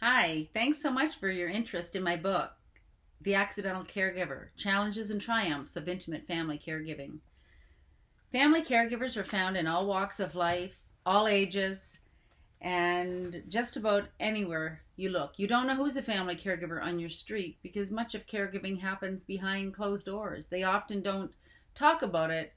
Hi, thanks so much for your interest in my book, The Accidental Caregiver: Challenges and Triumphs of Intimate Family Caregiving. Family caregivers are found in all walks of life, all ages, and just about anywhere you look. You don't know who's a family caregiver on your street because much of caregiving happens behind closed doors. They often don't talk about it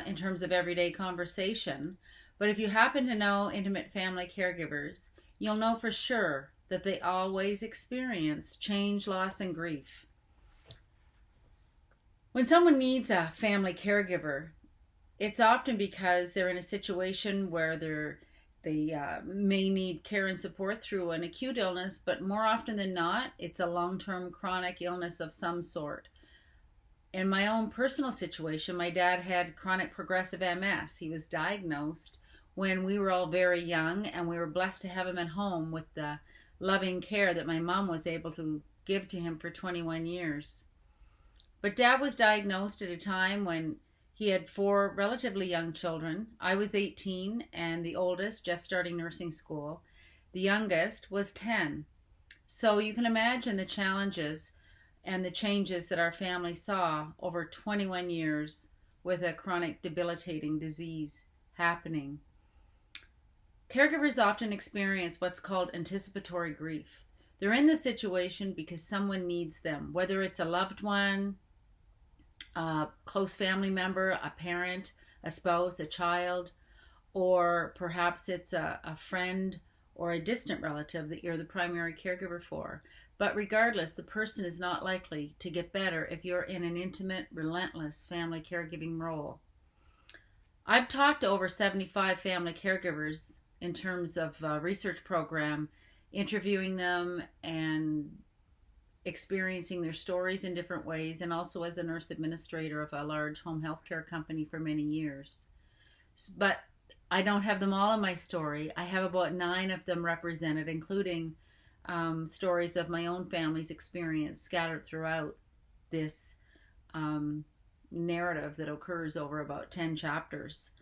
in terms of everyday conversation. But if you happen to know intimate family caregivers, you'll know for sure that they always experience change, loss, and grief. When someone needs a family caregiver, it's often because they're in a situation where they may need care and support through an acute illness, but more often than not, it's a long-term chronic illness of some sort. In my own personal situation, my dad had chronic progressive MS. He was diagnosed when we were all very young, and we were blessed to have him at home with the loving care that my mom was able to give to him for 21 years. But Dad was diagnosed at a time when he had four relatively young children. I was 18 and the oldest just starting nursing school. The youngest was 10. So you can imagine the challenges and the changes that our family saw over 21 years with a chronic debilitating disease happening. Caregivers often experience what's called anticipatory grief. They're in the situation because someone needs them, whether it's a loved one, a close family member, a parent, a spouse, a child, or perhaps it's a friend or a distant relative that you're the primary caregiver for. But regardless, the person is not likely to get better if you're in an intimate, relentless family caregiving role. I've talked to over 75 family caregivers in terms of a research program, interviewing them and experiencing their stories in different ways, and also as a nurse administrator of a large home health care company for many years. But I don't have them all in my story. I have about 9 of them represented, including stories of my own family's experience scattered throughout this narrative that occurs over about 10 chapters.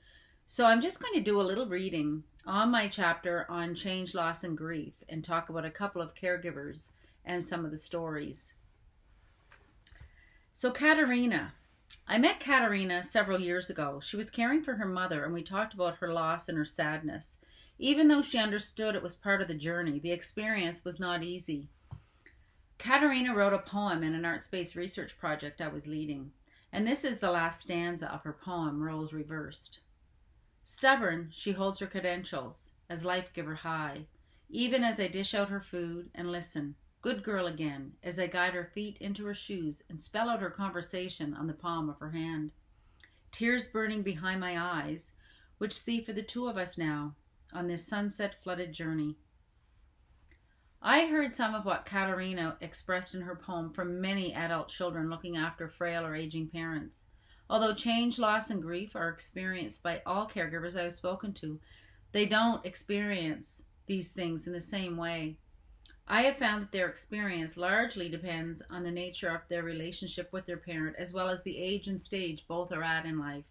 So I'm just going to do a little reading on my chapter on change, loss, and grief, and talk about a couple of caregivers and some of the stories. So Katerina. I met Katerina several years ago. She was caring for her mother, and we talked about her loss and her sadness. Even though she understood it was part of the journey, the experience was not easy. Katerina wrote a poem in an arts-based research project I was leading, and this is the last stanza of her poem, Roles Reversed. Stubborn, she holds her credentials as life giver high, even as I dish out her food and listen, good girl again, as I guide her feet into her shoes and spell out her conversation on the palm of her hand. Tears burning behind my eyes, which see for the two of us now on this sunset-flooded journey. I heard some of what Katerina expressed in her poem from many adult children looking after frail or aging parents. Although change, loss, and grief are experienced by all caregivers I have spoken to, they don't experience these things in the same way. I have found that their experience largely depends on the nature of their relationship with their parent, as well as the age and stage both are at in life.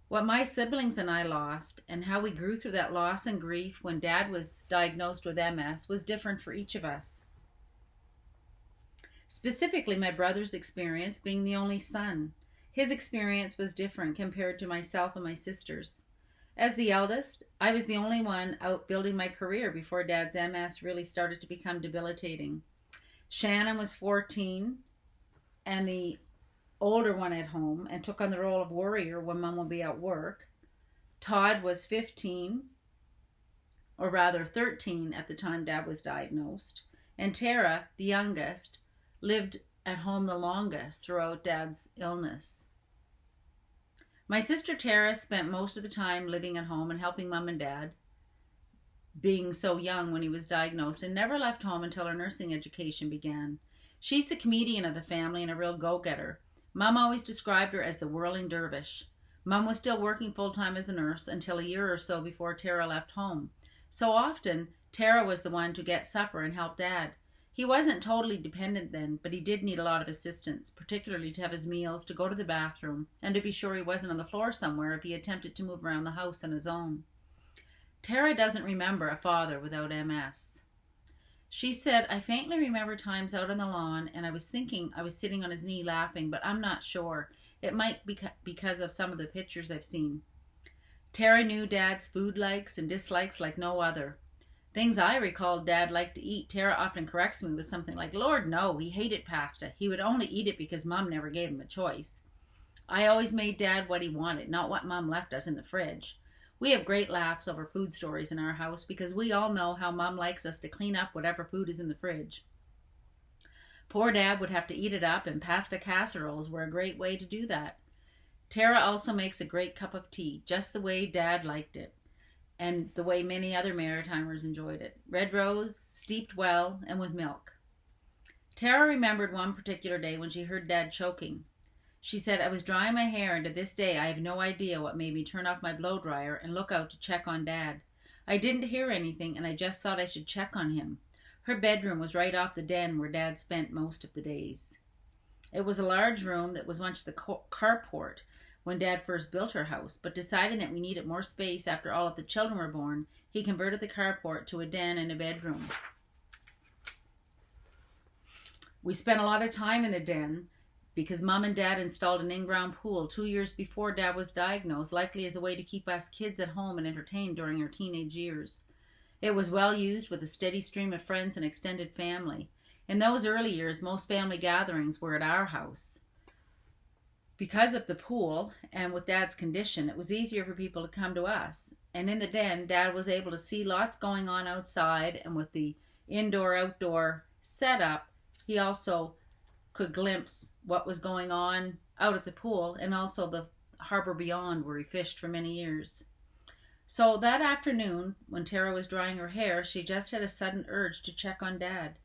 What my siblings and I lost, and how we grew through that loss and grief when Dad was diagnosed with MS, was different for each of us. Specifically, my brother's experience being the only son. His experience was different compared to myself and my sisters. As the eldest, I was the only one out building my career before Dad's MS really started to become debilitating. Shannon was 14 and the older one at home and took on the role of worrier when Mom would be at work. Todd was 15, or rather 13 at the time Dad was diagnosed. And Tara, the youngest, lived at home the longest throughout Dad's illness. My sister Tara spent most of the time living at home and helping Mom and Dad, being so young when he was diagnosed, and never left home until her nursing education began. She's the comedian of the family and a real go-getter. Mom always described her as the whirling dervish. Mom was still working full-time as a nurse until a year or so before Tara left home. So often, Tara was the one to get supper and help Dad. He wasn't totally dependent then, but he did need a lot of assistance, particularly to have his meals, to go to the bathroom, and to be sure he wasn't on the floor somewhere if he attempted to move around the house on his own. Tara doesn't remember a father without MS. She said, I faintly remember times out on the lawn, and I was thinking I was sitting on his knee laughing, but I'm not sure. It might be because of some of the pictures I've seen. Tara knew Dad's food likes and dislikes like no other. Things I recalled Dad liked to eat, Tara often corrects me with something like, Lord, no, he hated pasta. He would only eat it because Mom never gave him a choice. I always made Dad what he wanted, not what Mom left us in the fridge. We have great laughs over food stories in our house because we all know how Mom likes us to clean up whatever food is in the fridge. Poor Dad would have to eat it up, and pasta casseroles were a great way to do that. Tara also makes a great cup of tea, just the way Dad liked it, and the way many other Maritimers enjoyed it. Red rose, steeped well, and with milk. Tara remembered one particular day when she heard Dad choking. She said, I was drying my hair, and to this day I have no idea what made me turn off my blow dryer and look out to check on Dad. I didn't hear anything, and I just thought I should check on him. Her bedroom was right off the den where Dad spent most of the days. It was a large room that was once the carport when Dad first built her house, but deciding that we needed more space after all of the children were born, he converted the carport to a den and a bedroom. We spent a lot of time in the den because Mom and Dad installed an in-ground pool 2 years before Dad was diagnosed, likely as a way to keep us kids at home and entertained during our teenage years. It was well used with a steady stream of friends and extended family. In those early years, most family gatherings were at our house. Because of the pool and with Dad's condition, it was easier for people to come to us. And in the den, Dad was able to see lots going on outside, and with the indoor-outdoor setup, he also could glimpse what was going on out at the pool and also the harbor beyond where he fished for many years. So that afternoon, when Tara was drying her hair, she just had a sudden urge to check on Dad.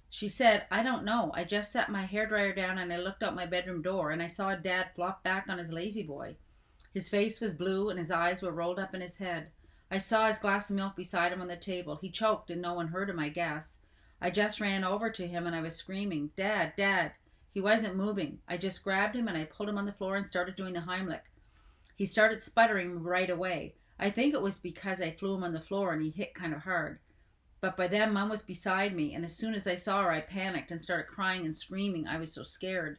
She said, I don't know. I just set my hairdryer down and I looked out my bedroom door and I saw Dad flop back on his lazy boy. His face was blue and his eyes were rolled up in his head. I saw his glass of milk beside him on the table. He choked and no one heard him, I guess. I just ran over to him and I was screaming, Dad, Dad. He wasn't moving. I just grabbed him and I pulled him on the floor and started doing the Heimlich. He started sputtering right away. I think it was because I flew him on the floor and he hit kind of hard. But by then, Mom was beside me, and as soon as I saw her, I panicked and started crying and screaming. I was so scared.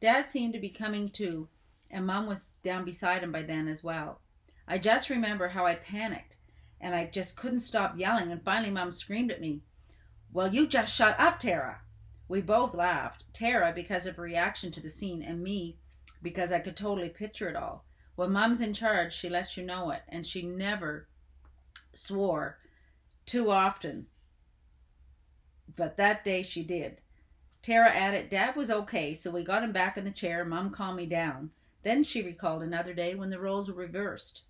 Dad seemed to be coming to, and Mom was down beside him by then as well. I just remember how I panicked, and I just couldn't stop yelling, and finally Mom screamed at me, Well, you just shut up, Tara. We both laughed. Tara, because of her reaction to the scene, and me, because I could totally picture it all. When Mom's in charge, she lets you know it, and she never swore too often, but that day she did. Tara added, Dad was okay, so we got him back in the chair. Mom calmed me down. Then she recalled another day when the roles were reversed.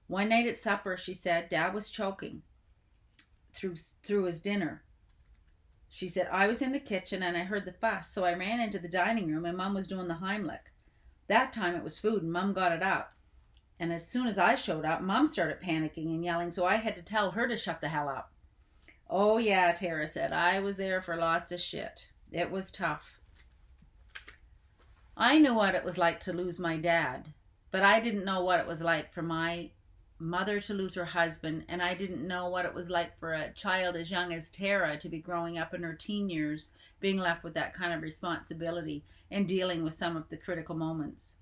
One night at supper, she said, Dad was choking through his dinner. She said, I was in the kitchen and I heard the fuss, so I ran into the dining room and Mom was doing the Heimlich. That time it was food and Mom got it up. And as soon as I showed up, Mom started panicking and yelling, so I had to tell her to shut the hell up. Oh yeah, Tara said, I was there for lots of shit. It was tough. I knew what it was like to lose my dad, but I didn't know what it was like for my mother to lose her husband, and I didn't know what it was like for a child as young as Tara to be growing up in her teen years, being left with that kind of responsibility and dealing with some of the critical moments.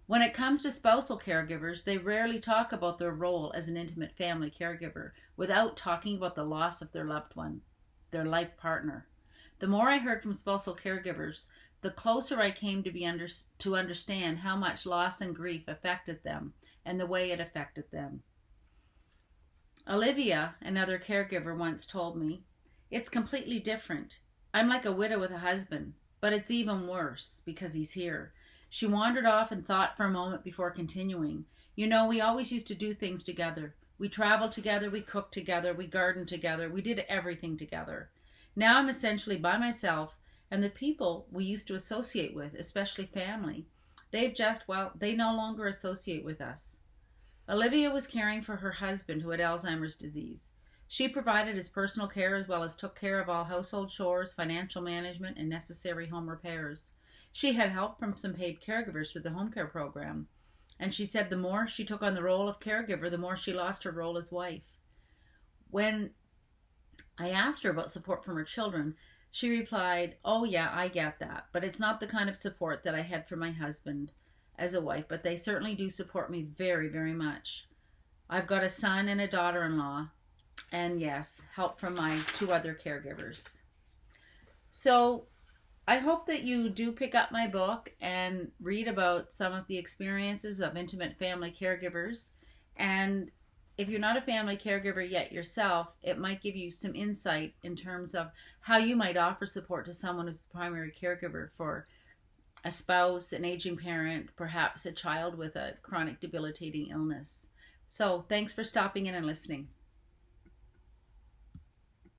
When it comes to spousal caregivers, they rarely talk about their role as an intimate family caregiver without talking about the loss of their loved one, their life partner. The more I heard from spousal caregivers, the closer I came to understand how much loss and grief affected them and the way it affected them. Olivia, another caregiver, once told me, It's completely different. I'm like a widow with a husband, but it's even worse because he's here. She wandered off and thought for a moment before continuing. You know, we always used to do things together. We traveled together, we cooked together, we gardened together, we did everything together. Now I'm essentially by myself, and the people we used to associate with, especially family, they no longer associate with us. Olivia was caring for her husband who had Alzheimer's disease. She provided his personal care as well as took care of all household chores, financial management, and necessary home repairs. She had help from some paid caregivers through the home care program, and she said the more she took on the role of caregiver, the more she lost her role as wife. When I asked her about support from her children. She replied, "Oh, yeah, I get that, but it's not the kind of support that I had from my husband as a wife, but they certainly do support me very, very much. I've got a son and a daughter in law, and yes, help from my two other caregivers." So I hope that you do pick up my book and read about some of the experiences of intimate family caregivers. And if you're not a family caregiver yet yourself, it might give you some insight in terms of how you might offer support to someone who's the primary caregiver for a spouse, an aging parent, perhaps a child with a chronic debilitating illness. So thanks for stopping in and listening.